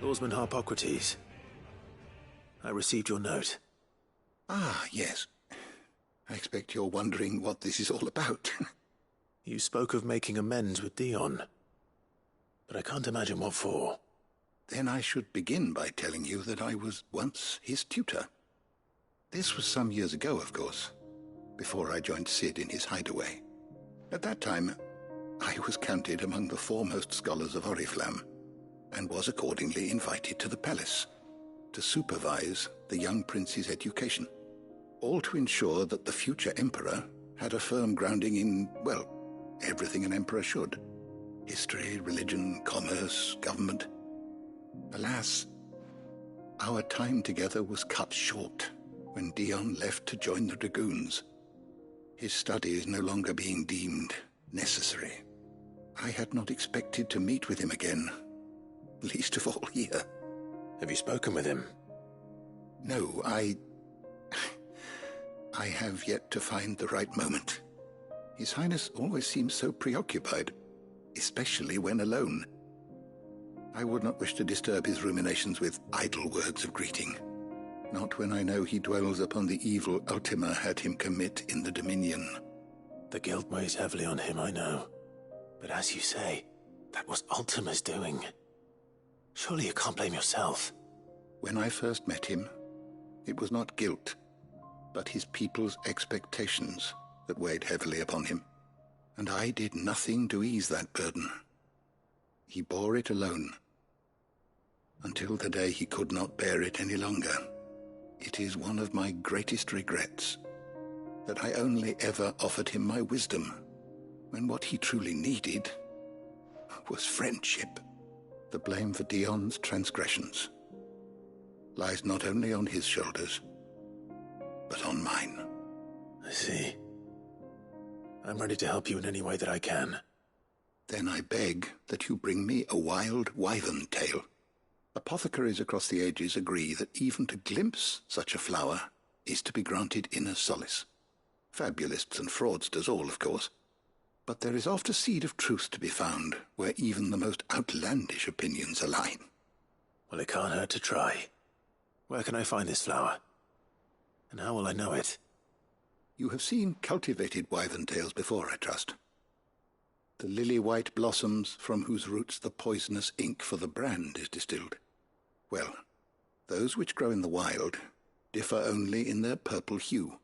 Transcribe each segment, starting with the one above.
Lawsman Harpocrates. I received your note. Ah, yes. I expect you're wondering what this is all about. You spoke of making amends with Dion, but I can't imagine what for. Then I should begin by telling you that I was once his tutor. This was some years ago, of course, before I joined Sid in his hideaway. At that time, I was counted among the foremost scholars of Oriflamme, and was accordingly invited to the palace to supervise the young prince's education, all to ensure that the future emperor had a firm grounding in, well, everything an emperor should. History, religion, commerce, government. Alas, our time together was cut short when Dion left to join the Dragoons, his studies no longer being deemed necessary. I had not expected to meet with him again, least of all here. Have you spoken with him? No, I have yet to find the right moment. His Highness always seems so preoccupied, especially when alone. I would not wish to disturb his ruminations with idle words of greeting, not when I know he dwells upon the evil Ultima had him commit in the Dominion. The guilt weighs heavily on him, I know. But as you say, that was Ultima's doing. Surely you can't blame yourself. When I first met him, it was not guilt, but his people's expectations that weighed heavily upon him, and I did nothing to ease that burden. He bore it alone, until the day he could not bear it any longer. It is one of my greatest regrets that I only ever offered him my wisdom, when what he truly needed was friendship. The blame for Dion's transgressions lies not only on his shoulders, but on mine. I see. I'm ready to help you in any way that I can. Then I beg that you bring me a wild wyvern tail. Apothecaries across the ages agree that even to glimpse such a flower is to be granted inner solace. Fabulists and fraudsters all, of course. But there is oft a seed of truth to be found where even the most outlandish opinions align. Well, it can't hurt to try. Where can I find this flower? And how will I know it? You have seen cultivated wyvern tails before, I trust. The lily-white blossoms from whose roots the poisonous ink for the brand is distilled. Well, those which grow in the wild differ only in their purple hue.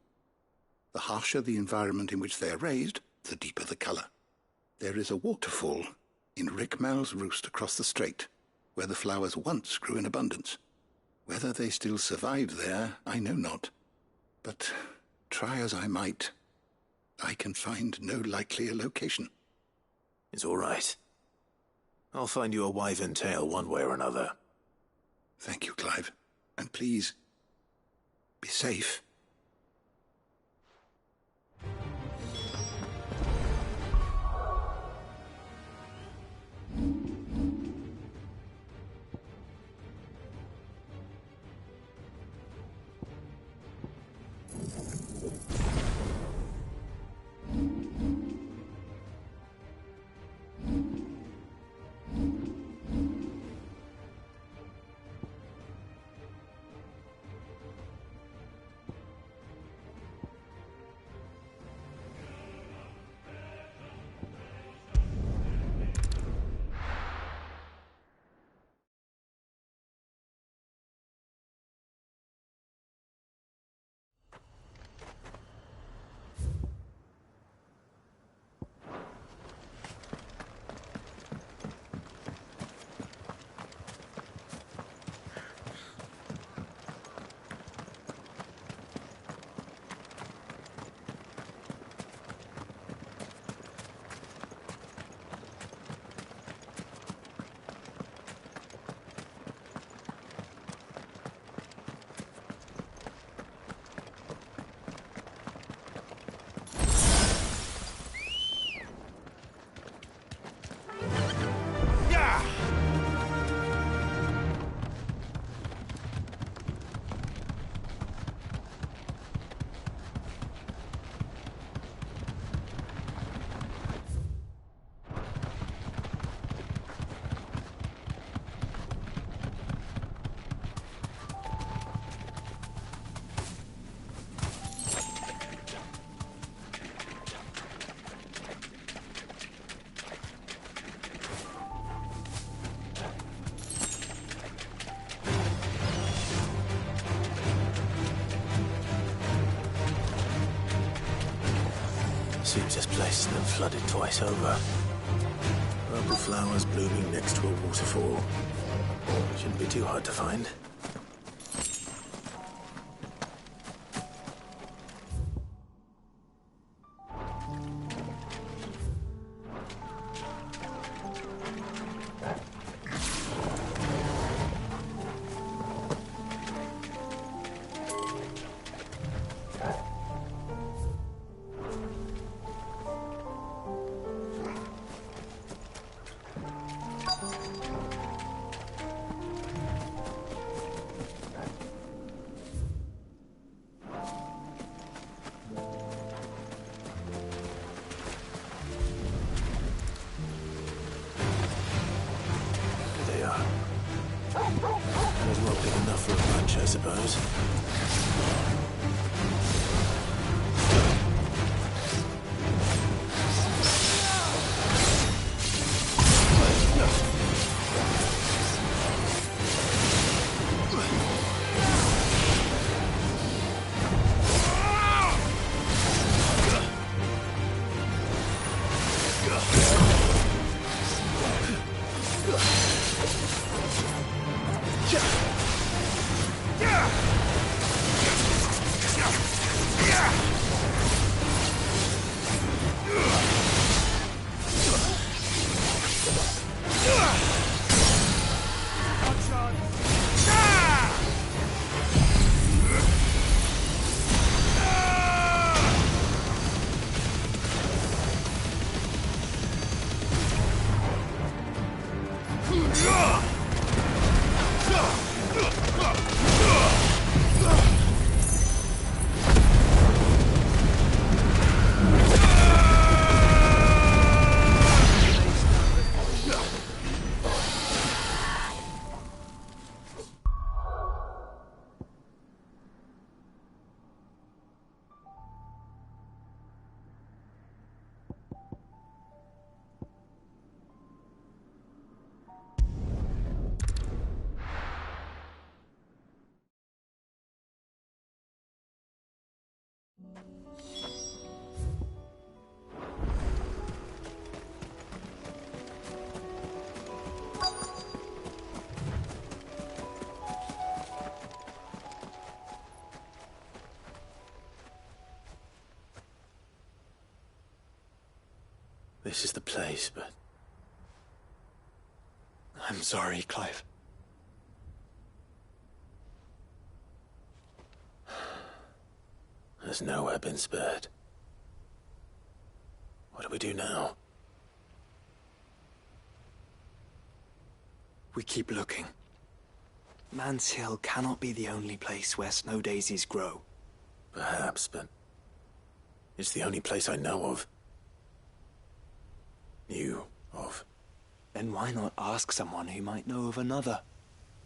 The harsher the environment in which they are raised, the deeper the color. There is a waterfall in Rickmal's roost across the strait, where the flowers once grew in abundance. Whether they still survive there, I know not. But try as I might, I can find no likelier location. It's all right. I'll find you a wyvern tail one way or another. Thank you, Clive. And please, be safe. Seems this place has been flooded twice over. Purple flowers blooming next to a waterfall. Shouldn't be too hard to find. I suppose. This is the place, but... I'm sorry, Clive. There's nowhere been spared. What do we do now? We keep looking. Man's Hill cannot be the only place where snow daisies grow. Perhaps, but... it's the only place I know of. Knew of. Then why not ask someone who might know of another?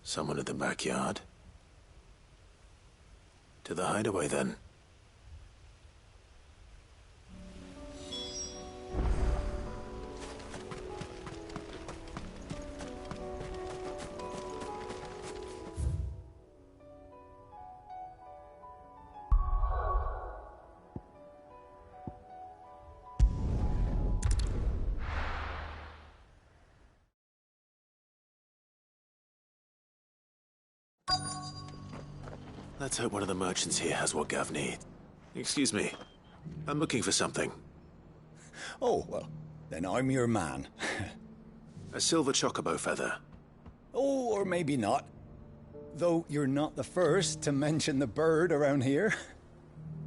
Someone at the backyard? To the hideaway, then. Let's hope one of the merchants here has what Gav needs. Excuse me. I'm looking for something. Oh, well, then I'm your man. A silver chocobo feather. Oh, or maybe not. Though you're not the first to mention the bird around here.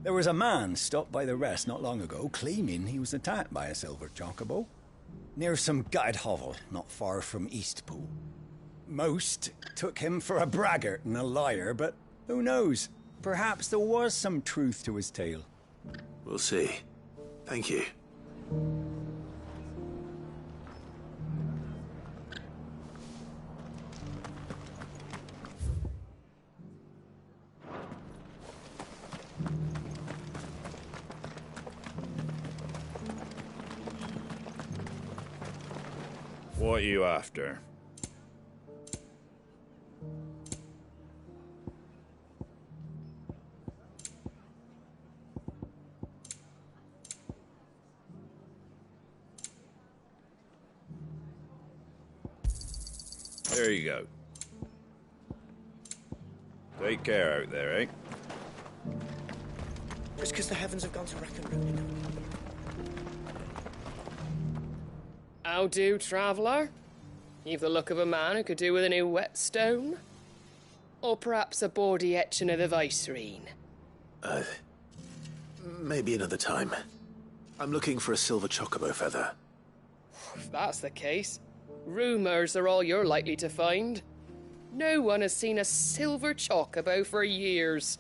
There was a man stopped by the rest not long ago claiming he was attacked by a silver chocobo. Near some guyed hovel not far from Eastpool. Most took him for a braggart and a liar, but who knows? Perhaps there was some truth to his tale. We'll see. Thank you. What are you after? There you go. Take care out there, eh? It's because the heavens have gone to wreck and ruin. How do, traveller? You've the look of a man who could do with a new whetstone. Or perhaps a bawdy etching of the Vicerine. Maybe another time. I'm looking for a silver chocobo feather. If that's the case, rumours are all you're likely to find. No one has seen a silver chocobo for years.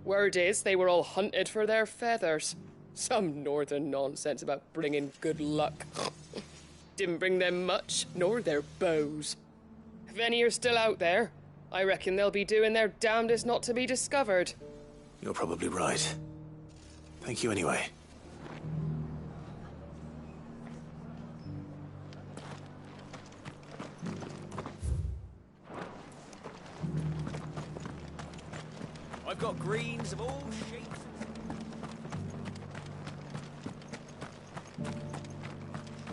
Word is they were all hunted for their feathers. Some northern nonsense about bringing good luck. Didn't bring them much, nor their bows. If any are still out there, I reckon they'll be doing their damnedest not to be discovered. You're probably right. Thank you anyway. I've got greens of all shapes.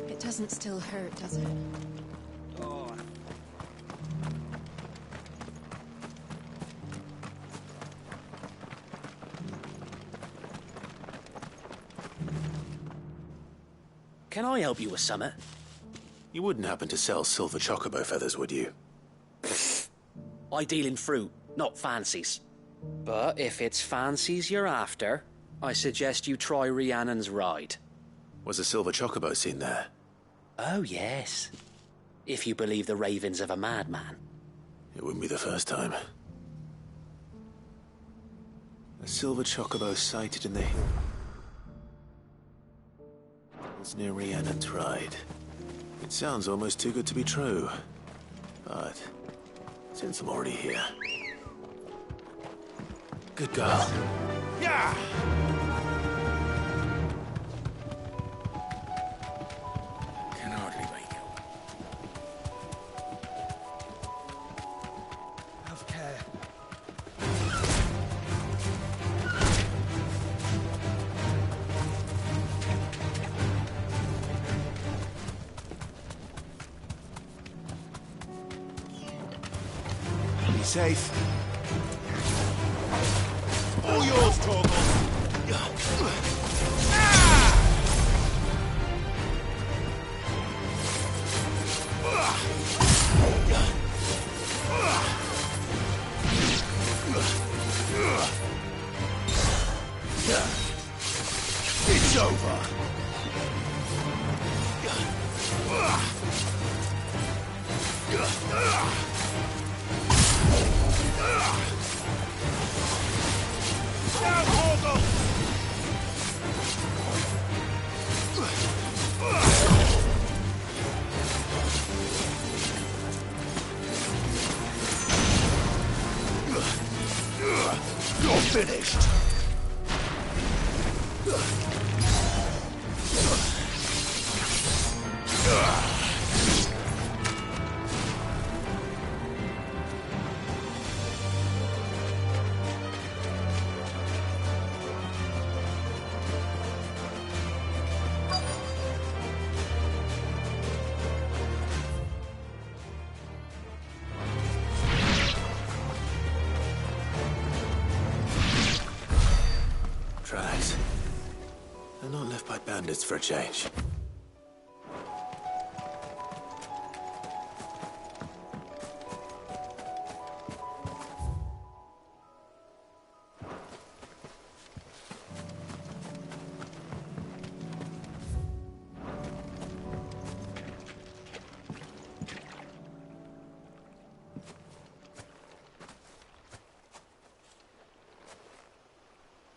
It doesn't still hurt, does it? Oh. Can I help you with something? You wouldn't happen to sell silver chocobo feathers, would you? I deal in fruit, not fancies. But if it's fancies you're after, I suggest you try Rhiannon's ride. Was a silver chocobo seen there? Oh, yes. If you believe the ravings of a madman. It wouldn't be the first time. A silver chocobo sighted in the hills near Rhiannon's ride. It sounds almost too good to be true. But since I'm already here... Good girl. Yeah! Can hardly wake up. Have care. Be safe. All yours, Torgal. It's over. Down, Torgal! You're finished. Tracks. They're not left by bandits for a change.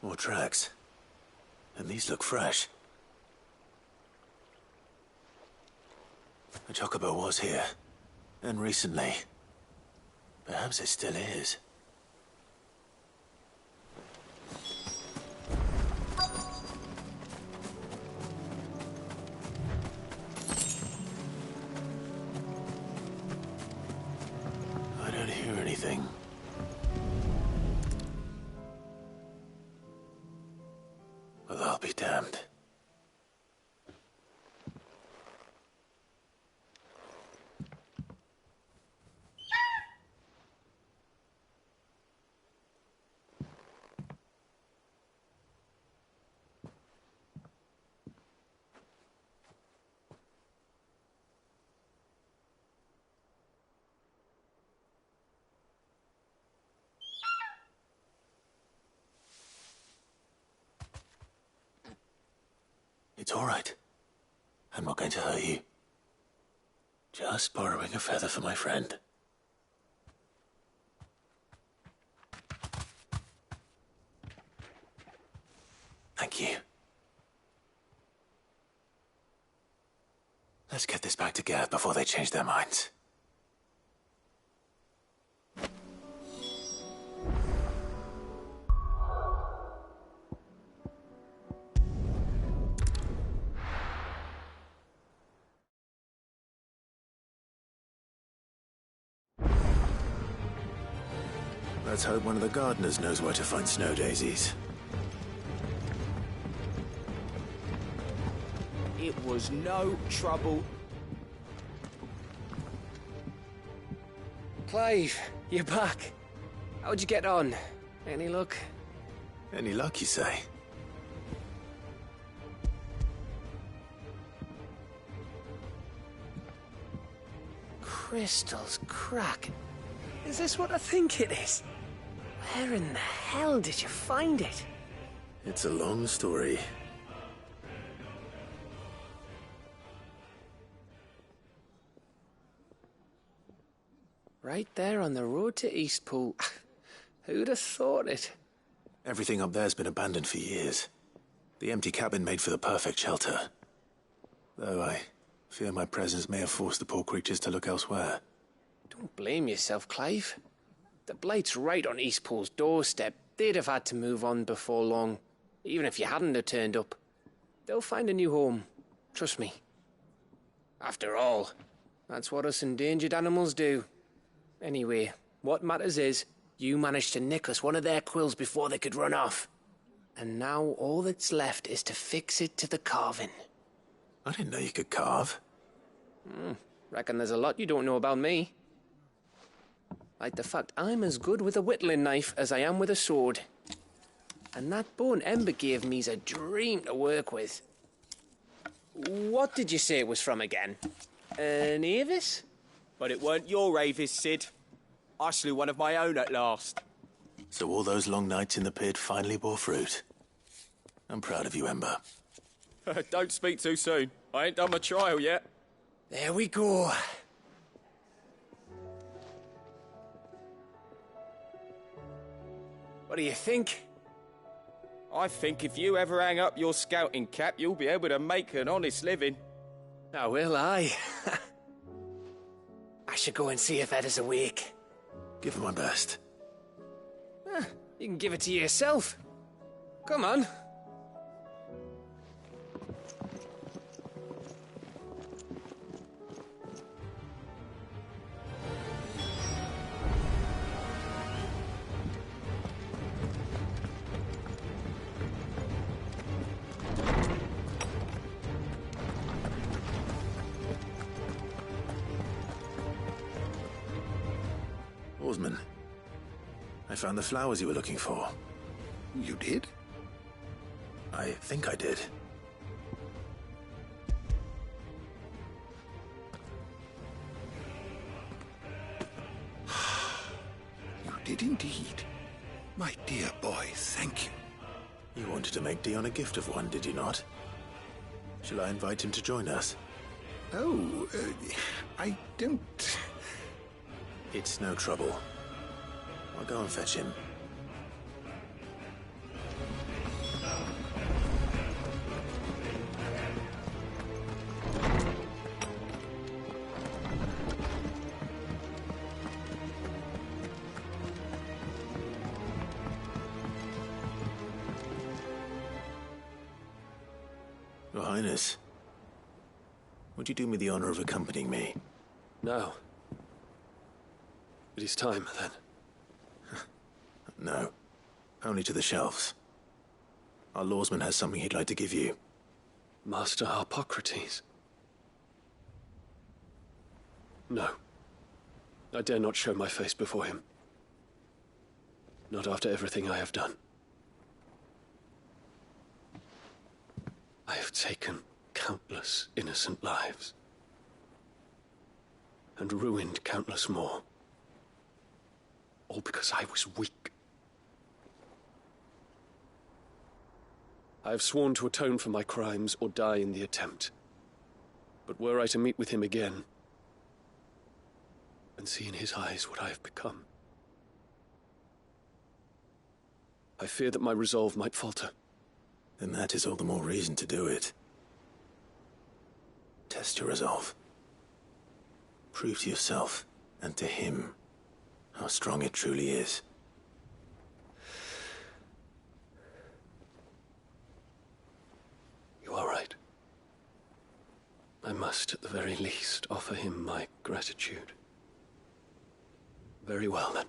More tracks. And these look fresh. A chocobo was here. And recently. Perhaps it still is. I don't hear anything. Well, I'll be damned. It's all right. I'm not going to hurt you. Just borrowing a feather for my friend. Thank you. Let's get this back to Gareth before they change their minds. Let's hope one of the gardeners knows where to find snow daisies. It was no trouble. Clive, you're back. How'd you get on? Any luck? Any luck, you say? Crystals crack. Is this what I think it is? Where in the hell did you find it? It's a long story. Right there on the road to Eastpool. Who'd have thought it? Everything up there's been abandoned for years. The empty cabin made for the perfect shelter. Though I fear my presence may have forced the poor creatures to look elsewhere. Don't blame yourself, Clive. The Blight's right on Eastpool's doorstep. They'd have had to move on before long, even if you hadn't have turned up. They'll find a new home. Trust me. After all, that's what us endangered animals do. Anyway, what matters is, you managed to nick us one of their quills before they could run off. And now all that's left is to fix it to the carving. I didn't know you could carve. Reckon there's a lot you don't know about me. Like the fact I'm as good with a whittling knife as I am with a sword. And that bone Ember gave me's a dream to work with. What did you say it was from again? An Avis? But it weren't your Avis, Sid. I slew one of my own at last. So all those long nights in the pit finally bore fruit. I'm proud of you, Ember. Don't speak too soon. I ain't done my trial yet. There we go. What do you think? I think if you ever hang up your scouting cap, you'll be able to make an honest living. Oh, will I? I should go and see if Ed is awake. Give it my best. You can give it to yourself. Come on. Oarsman, I found the flowers you were looking for. You did? I think I did. You did indeed. My dear boy, thank you. You wanted to make Dion a gift of one, did you not? Shall I invite him to join us? Oh, I don't... It's no trouble. I'll go and fetch him. Your Highness, would you do me the honor of accompanying me? No. It is time, then. No. Only to the shelves. Our lawsman has something he'd like to give you. Master Harpocrates. No. I dare not show my face before him. Not after everything I have done. I have taken countless innocent lives. And ruined countless more. All because I was weak. I have sworn to atone for my crimes or die in the attempt. But were I to meet with him again, and see in his eyes what I have become, I fear that my resolve might falter. Then that is all the more reason to do it. Test your resolve. Prove to yourself, and to him, how strong it truly is. You are right. I must, at the very least, offer him my gratitude. Very well, then.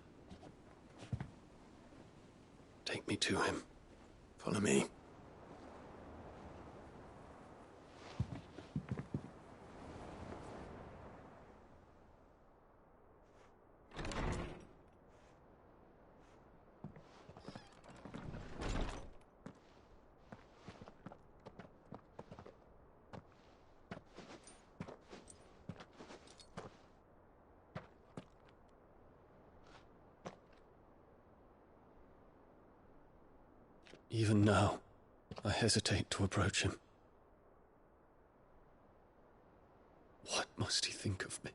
Take me to him. Follow me. Even now, I hesitate to approach him. What must he think of me?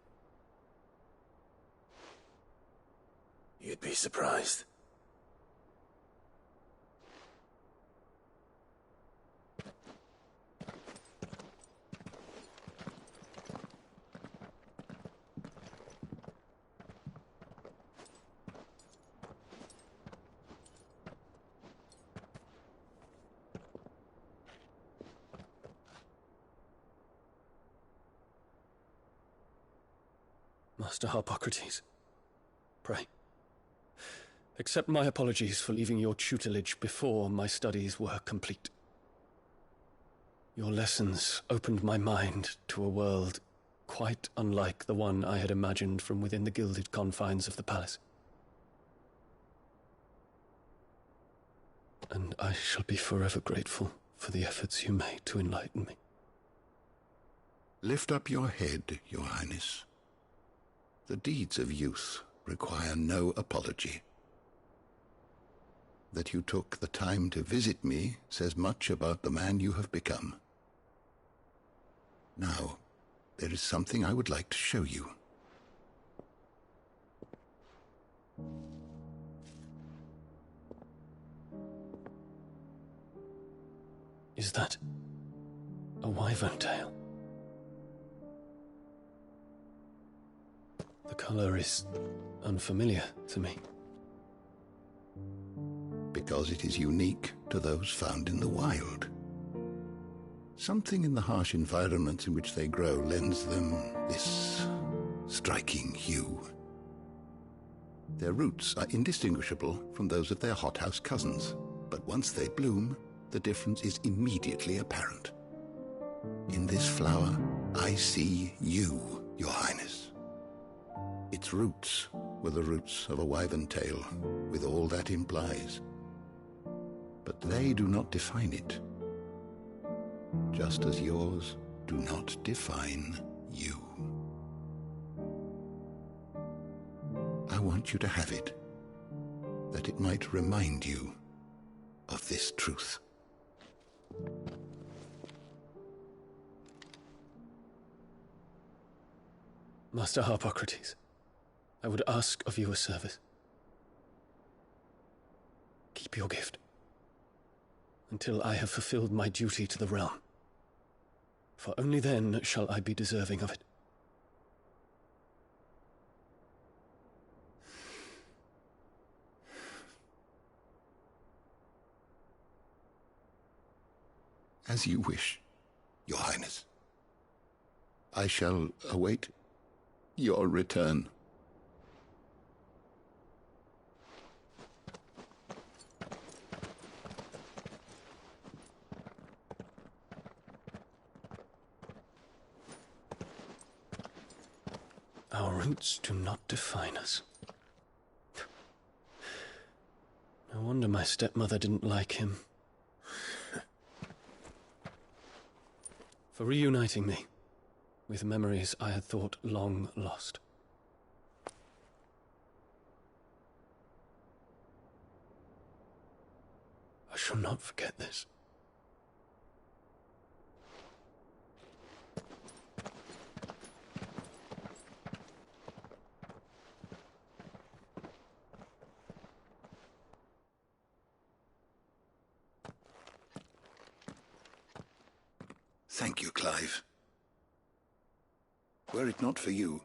You'd be surprised. Master Harpocrates, pray, accept my apologies for leaving your tutelage before my studies were complete. Your lessons opened my mind to a world quite unlike the one I had imagined from within the gilded confines of the palace. And I shall be forever grateful for the efforts you made to enlighten me. Lift up your head, Your Highness. The deeds of youth require no apology. That you took the time to visit me says much about the man you have become. Now, there is something I would like to show you. Is that a wyvern tail? The color is unfamiliar to me. Because it is unique to those found in the wild. Something in the harsh environments in which they grow lends them this striking hue. Their roots are indistinguishable from those of their hothouse cousins, but once they bloom, the difference is immediately apparent. In this flower, I see you, Your Highness. Its roots were the roots of a wyvern tail, with all that implies. But they do not define it, just as yours do not define you. I want you to have it, that it might remind you of this truth. Master Harpocrates, I would ask of you a service. Keep your gift until I have fulfilled my duty to the realm, for only then shall I be deserving of it. As you wish, Your Highness. I shall await your return. Our roots do not define us. No wonder my stepmother didn't like him. For reuniting me with memories I had thought long lost. I shall not forget this. Thank you, Clive. Were it not for you,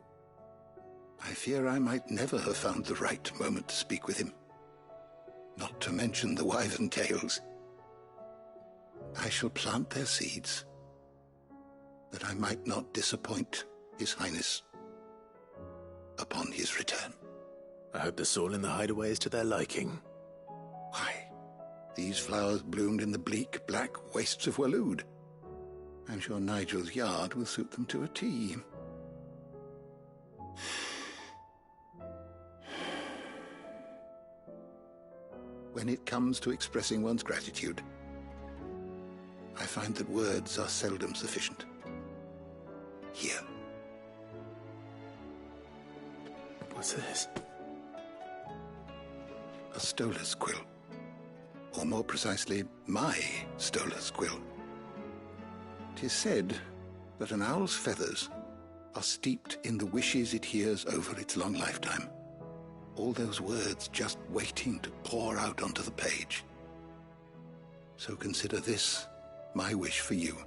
I fear I might never have found the right moment to speak with him. Not to mention the wyvern tales. I shall plant their seeds, that I might not disappoint His Highness upon his return. I hope the soil in the hideaway is to their liking. Why, these flowers bloomed in the bleak, black wastes of Waloed. I'm sure Nigel's yard will suit them to a T. When it comes to expressing one's gratitude, I find that words are seldom sufficient. Here. What's this? A stolas quill. Or more precisely, my stolas quill. 'Tis said that an owl's feathers are steeped in the wishes it hears over its long lifetime. All those words just waiting to pour out onto the page. So consider this my wish for you.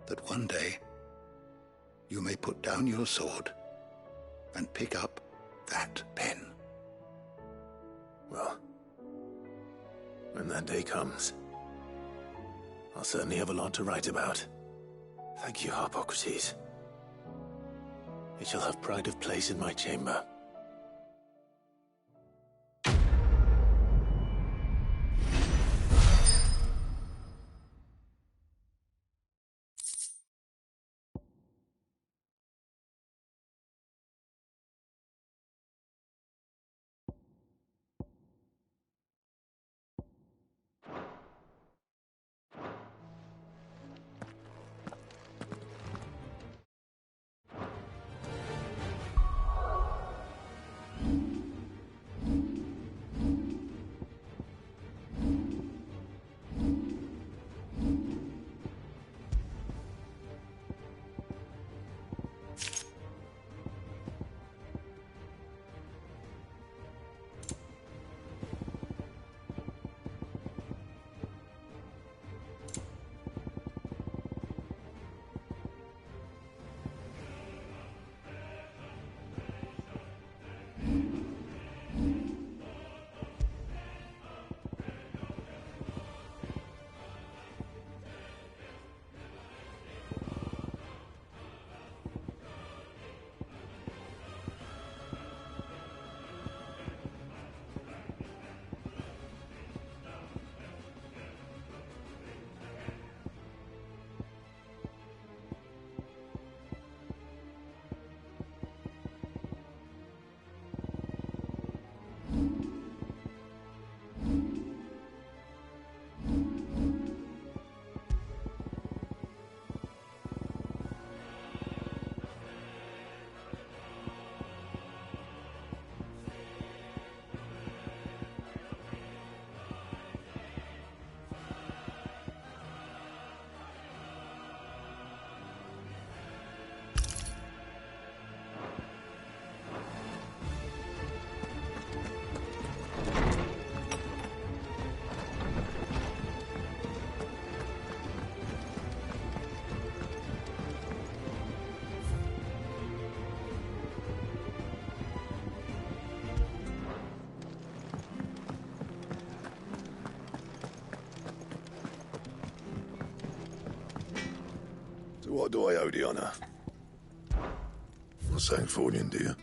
That one day you may put down your sword and pick up that pen. Well, when that day comes, I'll certainly have a lot to write about. Thank you, Harpocrates. It shall have pride of place in my chamber. What do I owe the honour? For saying Fornian, do you?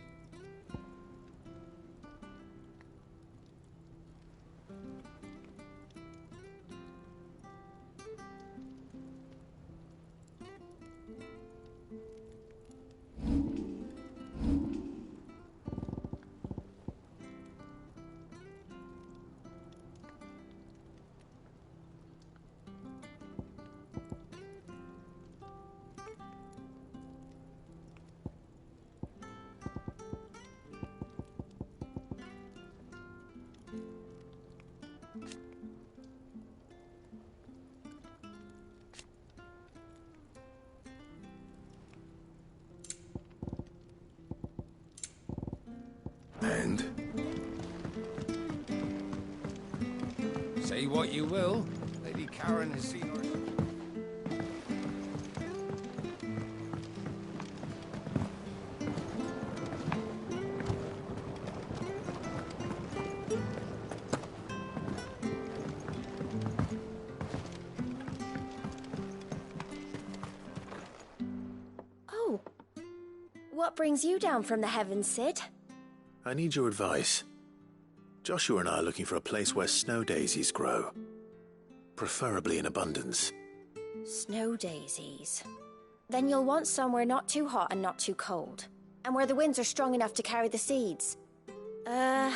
And? Say what you will, Lady Karen has seen her. brings you down from the heavens, Sid? I need your advice. Joshua and I are looking for a place where snow daisies grow. Preferably in abundance. Snow daisies. Then you'll want somewhere not too hot and not too cold. And where the winds are strong enough to carry the seeds. I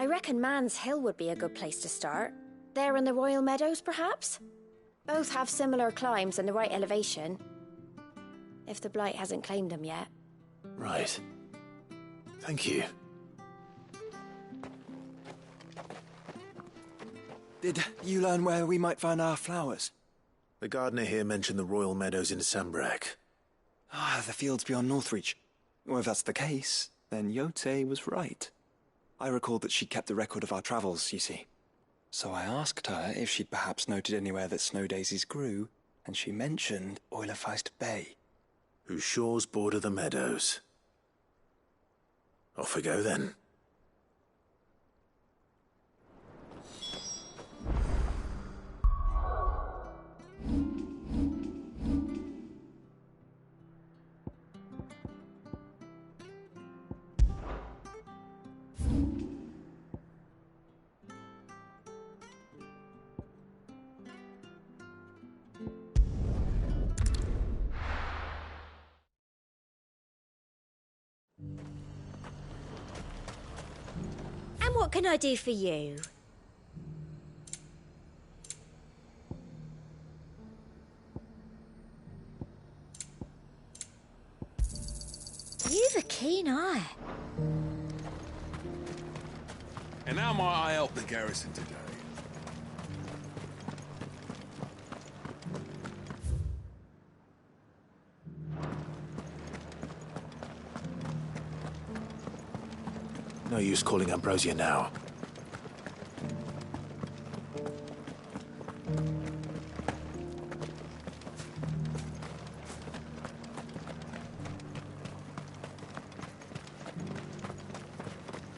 reckon Man's Hill would be a good place to start. There in the Royal Meadows, perhaps? Both have similar climbs and the right elevation. If the Blight hasn't claimed them yet. Right. Thank you. Did you learn where we might find our flowers? The gardener here mentioned the Royal Meadows in Sambrek. Ah, the fields beyond Northreach. Well, if that's the case, then Yote was right. I recalled that she kept a record of our travels, you see. So I asked her if she'd perhaps noted anywhere that snow daisies grew, and she mentioned Oilefeist Bay. Whose shores border the meadows. Off we go then. And what can I do for you? You've a keen eye. And how might I help the garrison today? No use calling Ambrosia now.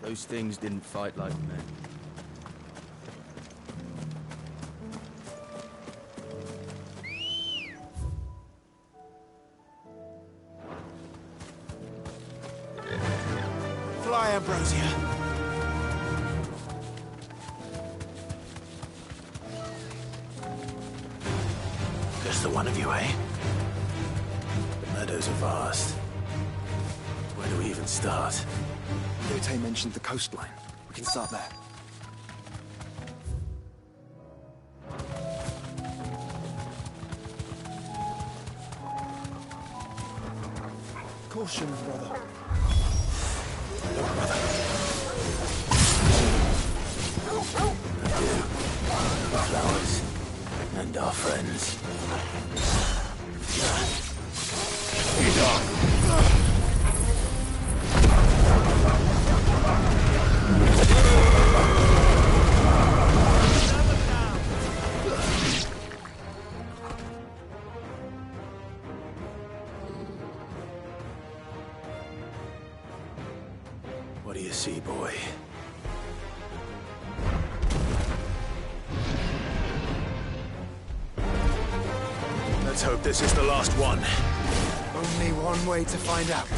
Those things didn't fight like men. Fly, Ambrosia. Just the one of you, eh? The meadows are vast. Where do we even start? Yote mentioned the coastline. We can start there. Caution, brother. Look, brother. Adieu. Our flowers. And our friends. What do you see, boy? Let's hope this is the last one. Only one way to find out.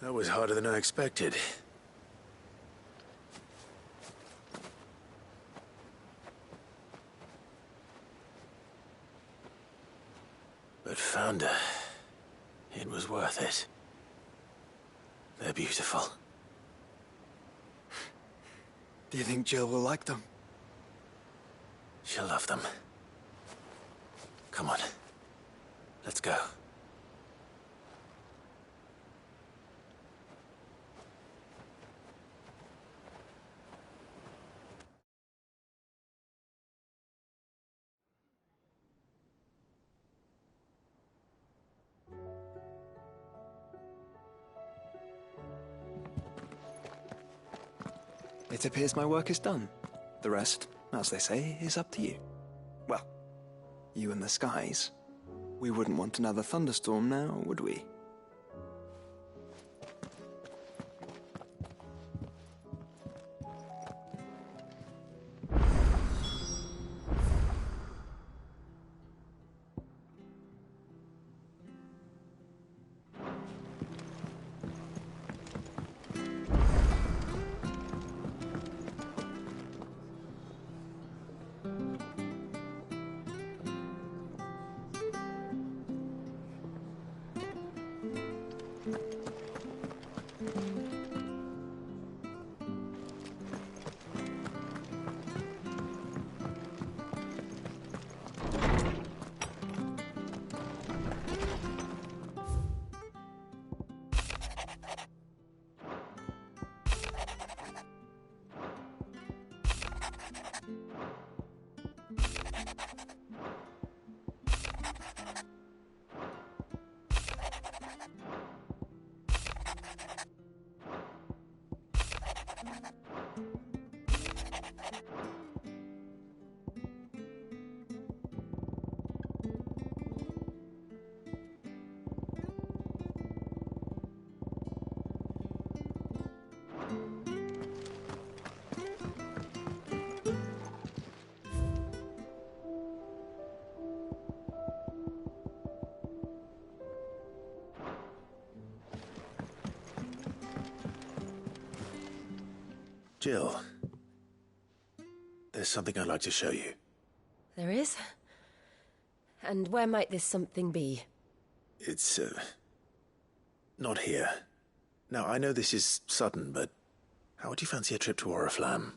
That was harder than I expected. But found her. It was worth it. They're beautiful. Do you think Jill will like them? She'll love them. Come on. Let's go. It appears my work is done. The rest, as they say, is up to you. Well, you and the skies. We wouldn't want another thunderstorm now, would we? Jill, there's something I'd like to show you. There is? And where might this something be? It's, not here. Now, I know this is sudden, but how would you fancy a trip to Oriflamme?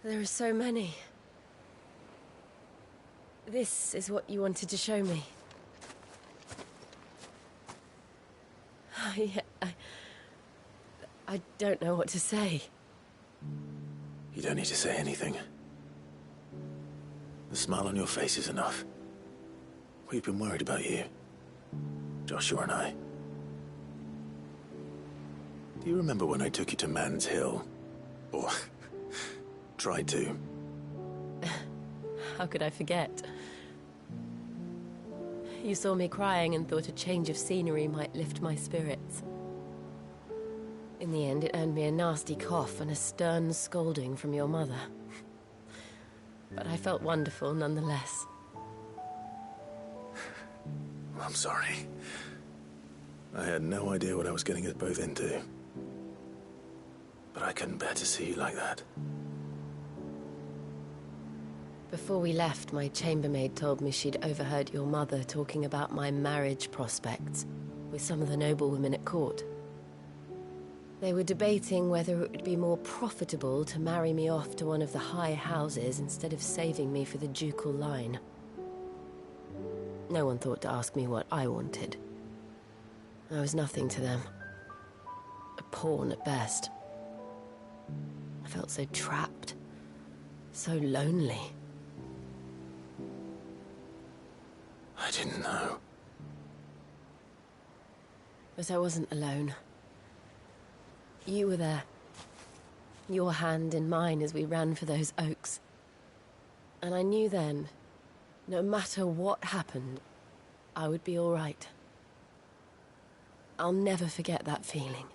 There are so many. This is what you wanted to show me. I don't know what to say. You don't need to say anything. The smile on your face is enough. We've been worried about you, Joshua and I. Do you remember when I took you to Man's Hill? Or tried to? How could I forget? You saw me crying and thought a change of scenery might lift my spirits. In the end, it earned me a nasty cough and a stern scolding from your mother. But I felt wonderful nonetheless. I'm sorry. I had no idea what I was getting us both into. But I couldn't bear to see you like that. Before we left, my chambermaid told me she'd overheard your mother talking about my marriage prospects with some of the noblewomen at court. They were debating whether it would be more profitable to marry me off to one of the high houses instead of saving me for the ducal line. No one thought to ask me what I wanted. I was nothing to them. A pawn at best. I felt so trapped, so lonely. I didn't know. But I wasn't alone. You were there. Your hand in mine as we ran for those oaks. And I knew then, no matter what happened, I would be all right. I'll never forget that feeling.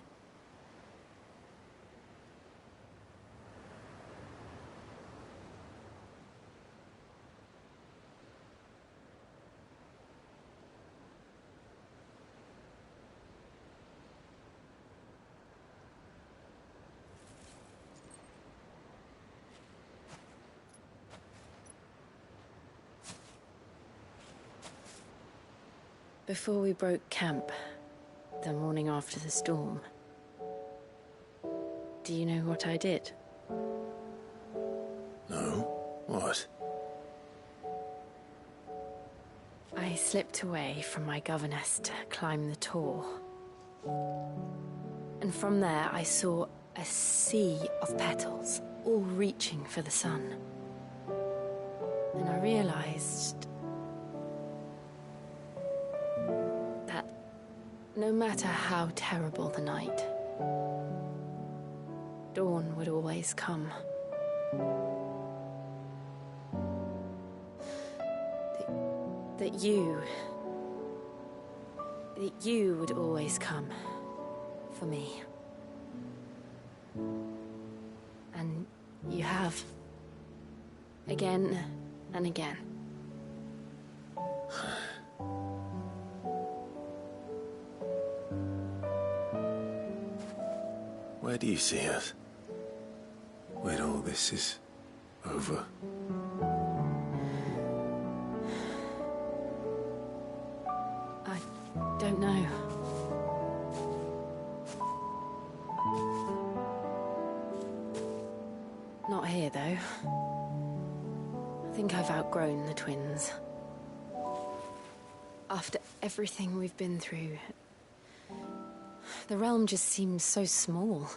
Before we broke camp, the morning after the storm, do you know what I did? No? What? I slipped away from my governess to climb the tor. And from there I saw a sea of petals, all reaching for the sun. And I realized that no matter how terrible the night, dawn would always come. That you would always come for me. And you have. Again and again. Where do you see us? When all this is over? I don't know. Not here, though. I think I've outgrown the twins. After everything we've been through, the realm just seems so small.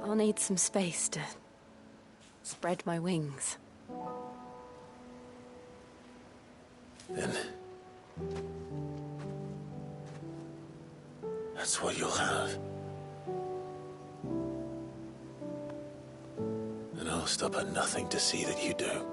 I'll need some space to spread my wings. Then that's what you'll have. And I'll stop at nothing to see that you do.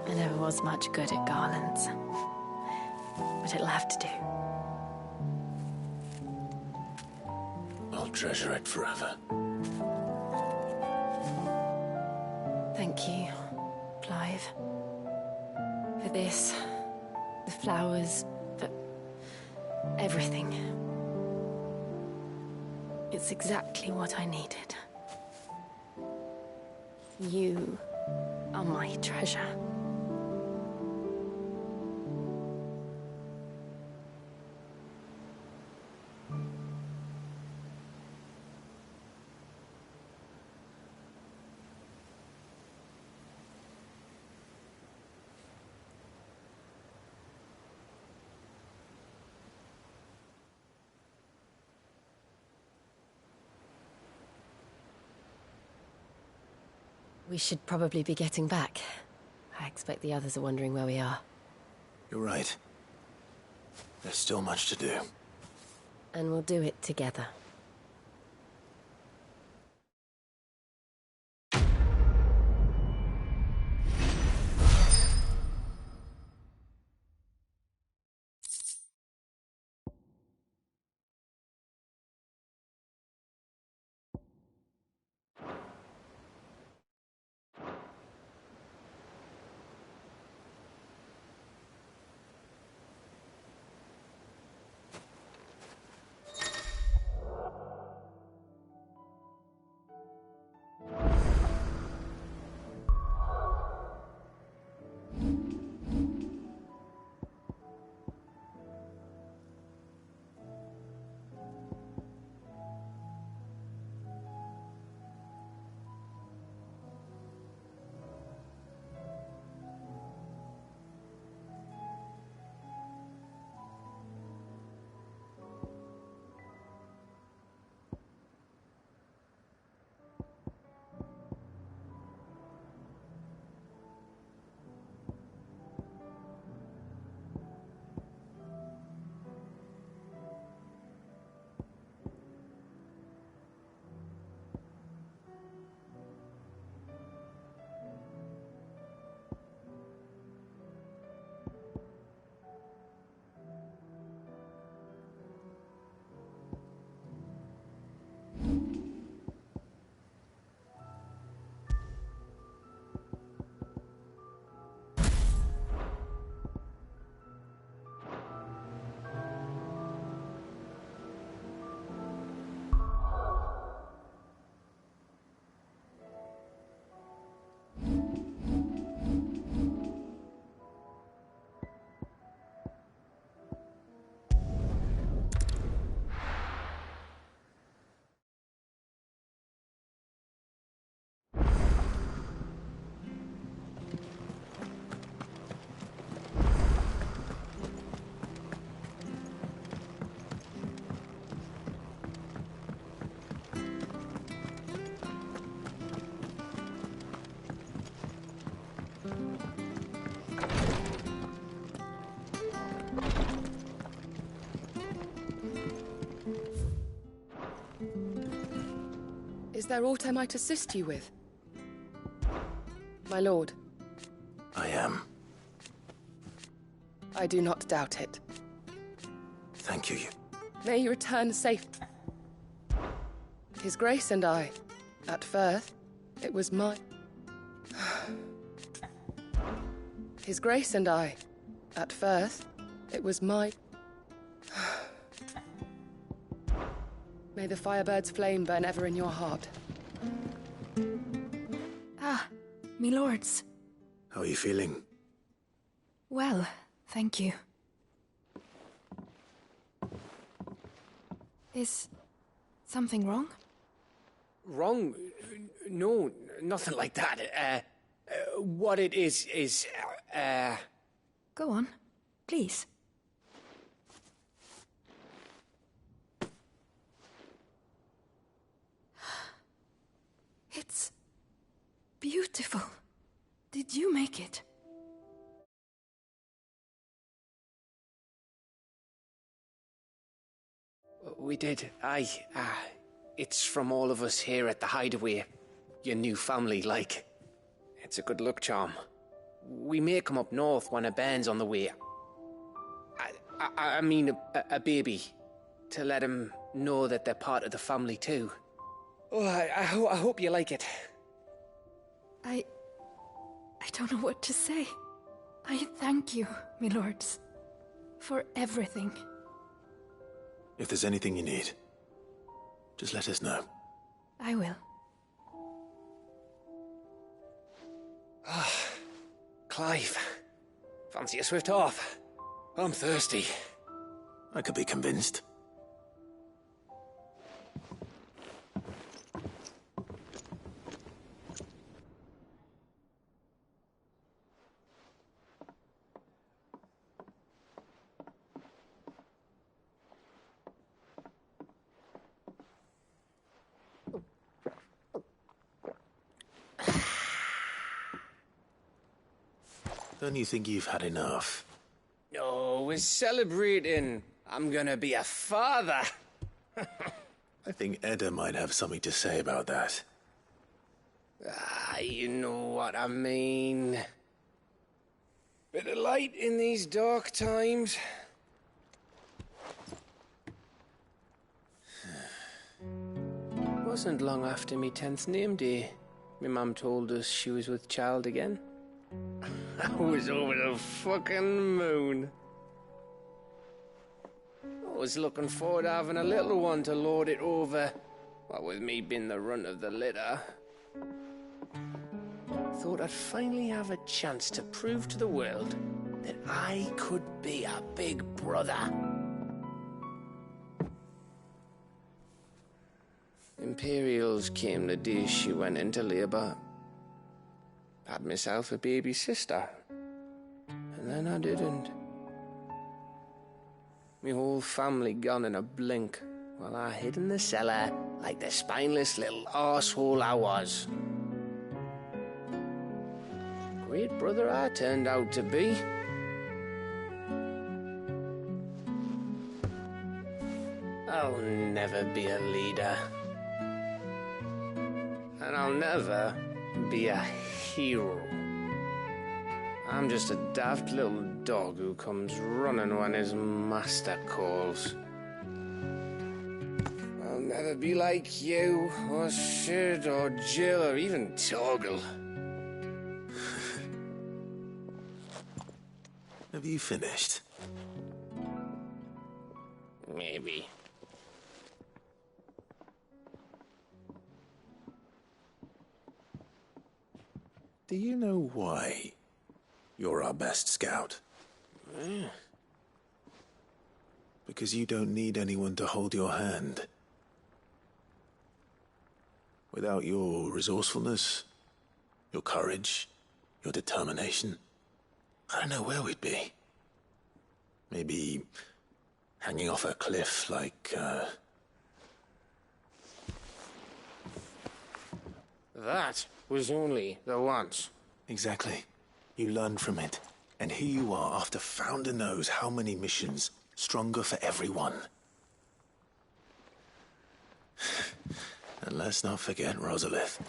I never was much good at garlands, but it'll have to do. I'll treasure it forever. Thank you, Clive. For this, the flowers, for everything. It's exactly what I needed. You are my treasure. We should probably be getting back. I expect the others are wondering where we are. You're right. There's still much to do. And we'll do it together. Is there aught I might assist you with? My lord. I am. I do not doubt it. Thank you. May you return safe. His Grace and I, at first, it was my... His Grace and I, at first, it was my... May the Firebird's flame burn ever in your heart. Ah, me lords. How are you feeling? Well, thank you. Is something wrong? Wrong? No, nothing like that. What it is... Go on, please. It's beautiful. Did you make it? We did. Aye. It's from all of us here at the Hideaway. Your new family, like. It's a good luck charm. We may come up north when a band's on the way. I mean a baby. To let him know that they're part of the family too. Oh, I hope you like it. I don't know what to say. I thank you, me lords, for everything. If there's anything you need, just let us know. I will. Clive, fancy a swift off? I'm thirsty. I could be convinced. Don't you think you've had enough? No, we're celebrating. I'm gonna be a father. I think Edda might have something to say about that. You know what I mean. Bit of light in these dark times. Wasn't long after me 10th name day. My mum told us she was with child again. I was over the fucking moon. I was looking forward to having a little one to lord it over, what with me being the runt of the litter. Thought I'd finally have a chance to prove to the world that I could be a big brother. Imperials came the day she went into labour. Had myself a baby sister, and then I didn't. Me whole family gone in a blink, while I hid in the cellar like the spineless little arsehole I was. Great brother I turned out to be. I'll never be a leader. And I'll never be a hero. I'm just a daft little dog who comes running when his master calls. I'll never be like you, or Sid, or Jill, or even Torgal. Have you finished? Maybe. Do you know why you're our best scout? Because you don't need anyone to hold your hand. Without your resourcefulness, your courage, your determination, I don't know where we'd be. Maybe hanging off a cliff like, That was only the once. Exactly. You learned from it. And here you are after Founder knows how many missions, stronger for everyone. And let's not forget Rosalith.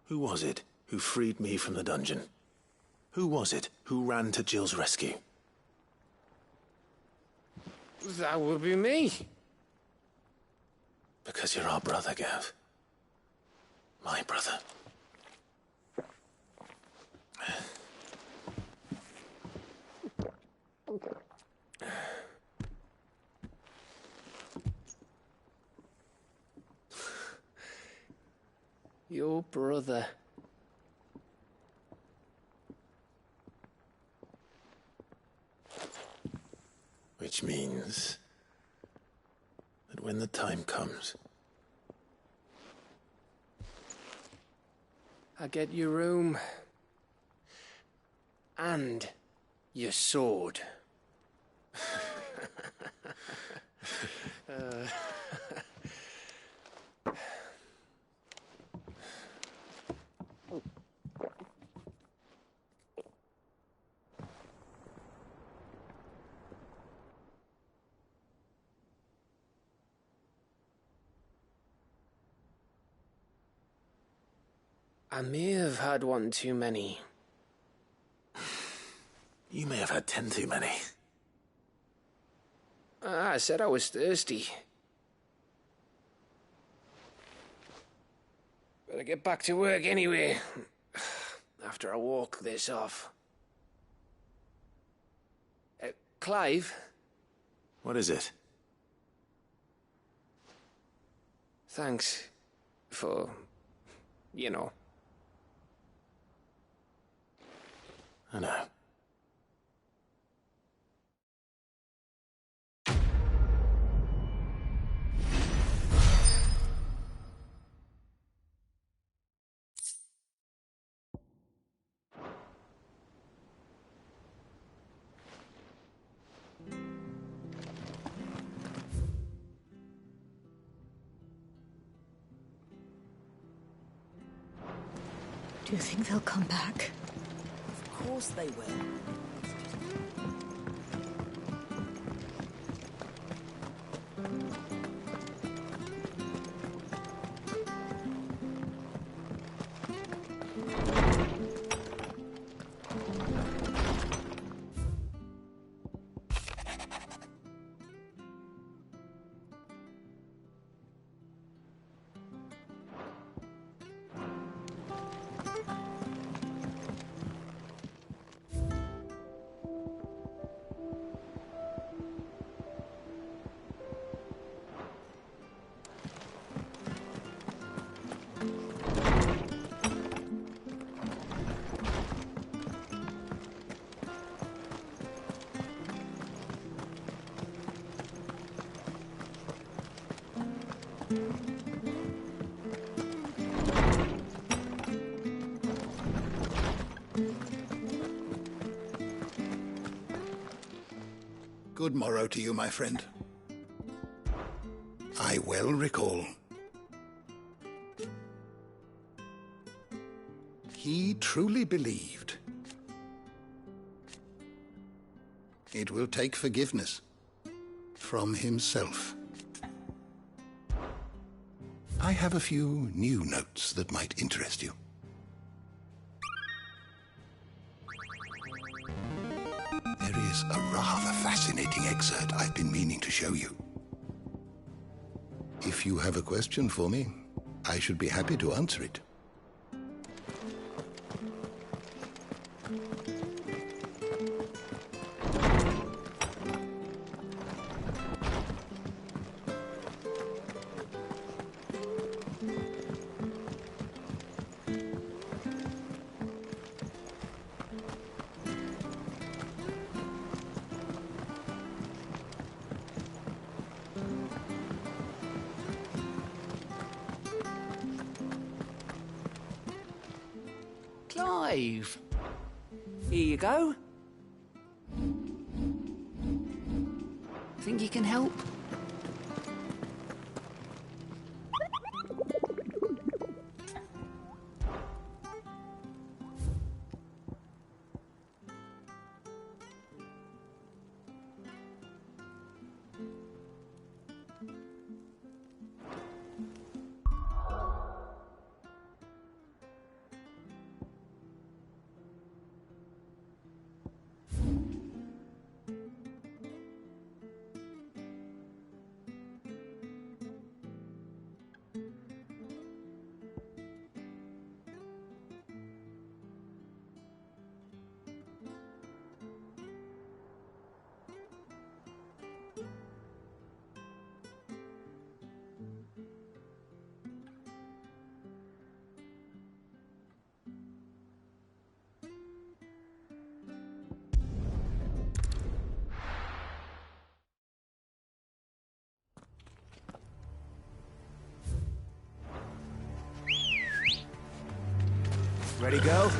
Who was it who freed me from the dungeon? Who was it who ran to Jill's rescue? That would be me. Because you're our brother, Gav. My brother. Your brother. Which means that when the time comes, I get your room. And your sword. I may have had one too many. you may have had 10 too many. I said I was thirsty. Better get back to work anyway, after I walk this off. Clive? What is it? Thanks for, you know. I know. Do you think they'll come back? Of course they will. Good morrow to you, my friend. I well recall. He truly believed. It will take forgiveness from himself. I have a few new notes that might interest you. There is a rather fascinating excerpt I've been meaning to show you. If you have a question for me, I should be happy to answer it. Clive. Here you go. Think you can help? Ready, go?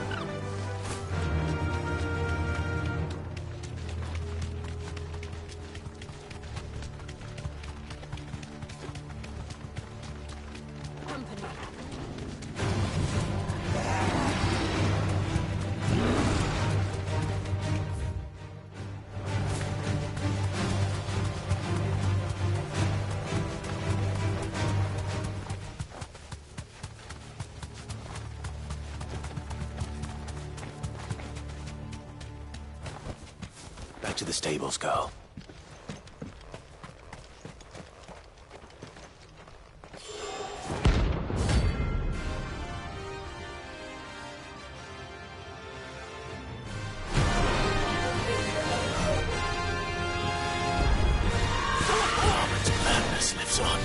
Back to the stables, girl. Madness lives on.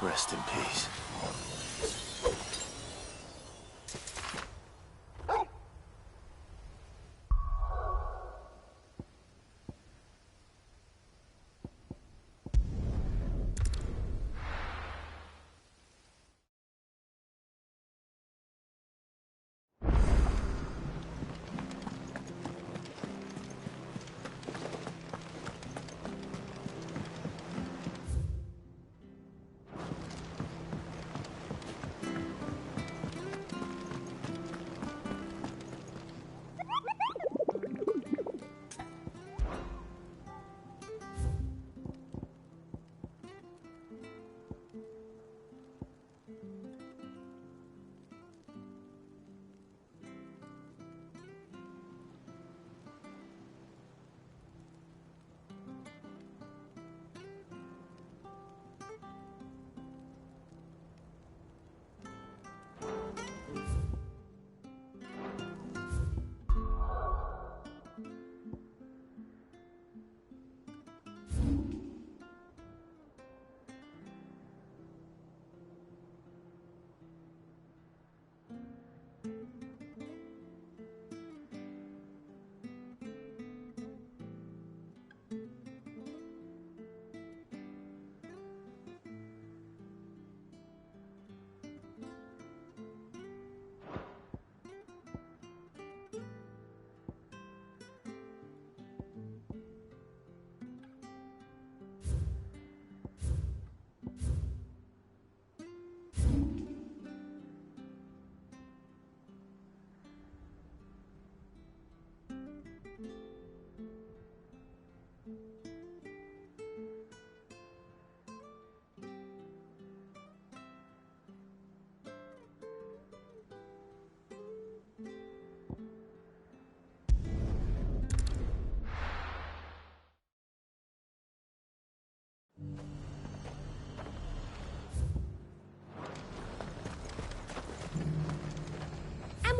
Rest in peace.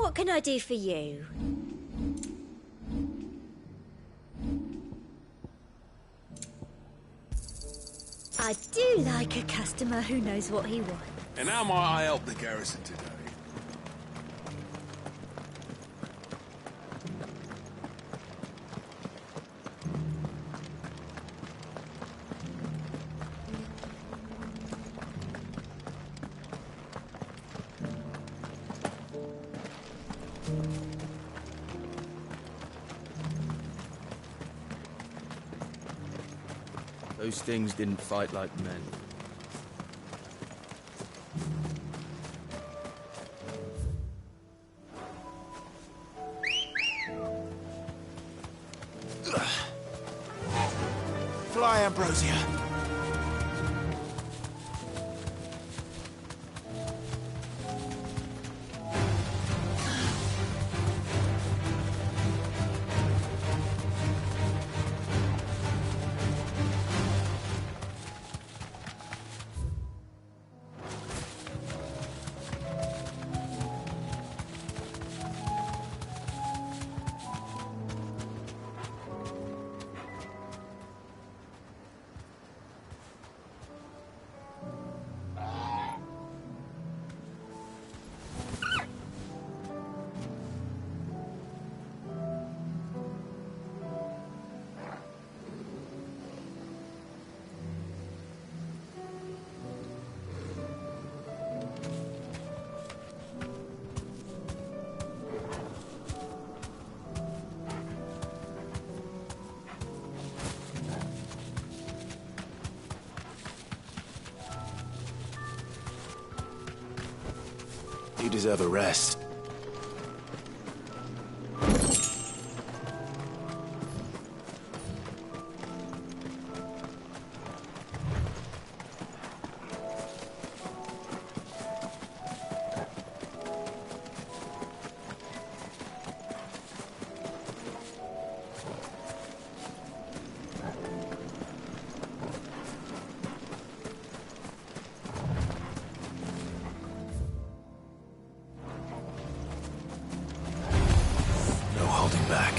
What can I do for you? I do like a customer who knows what he wants. And how might I help the garrison today? Those things didn't fight like men. Fly, Ambrosia. You deserve a rest. No holding back.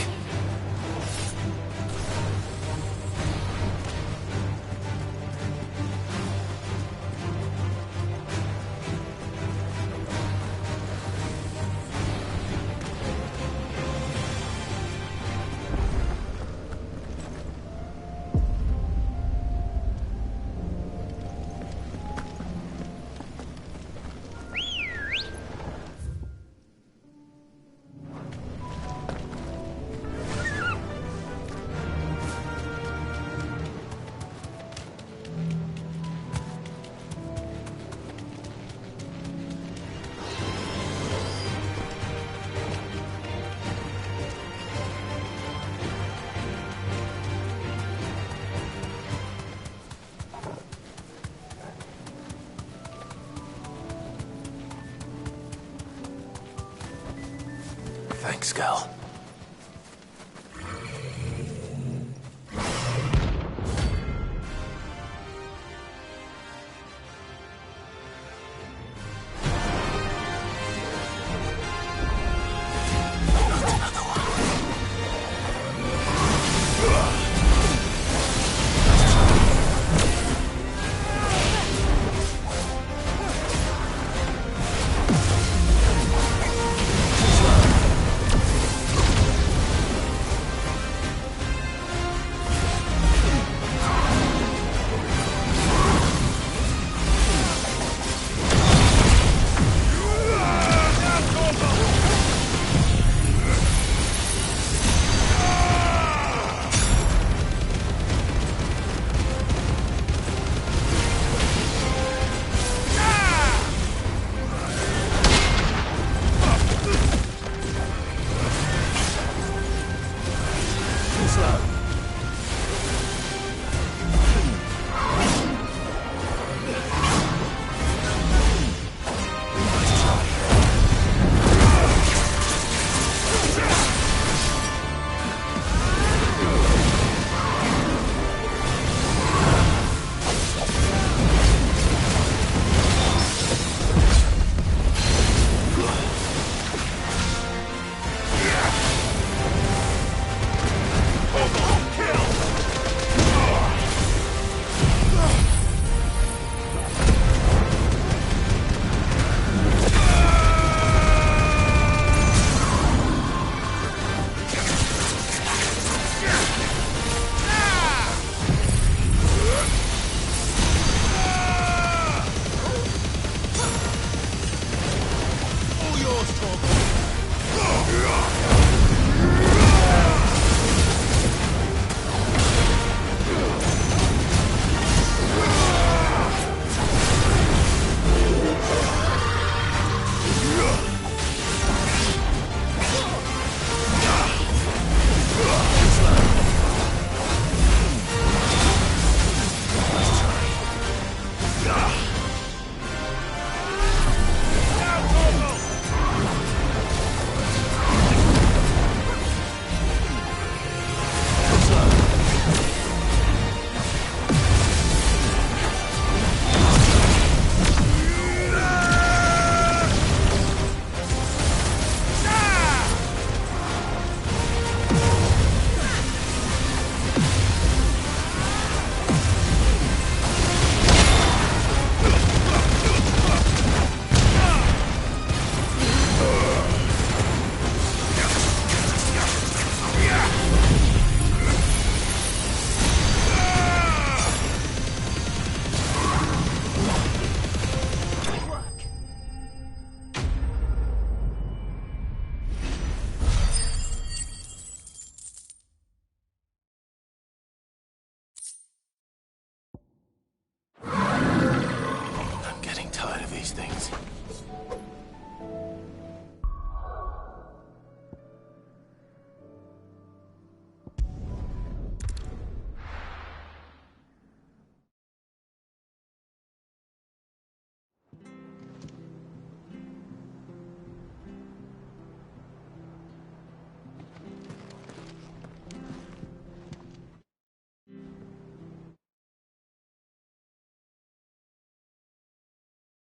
Thanks, Gal.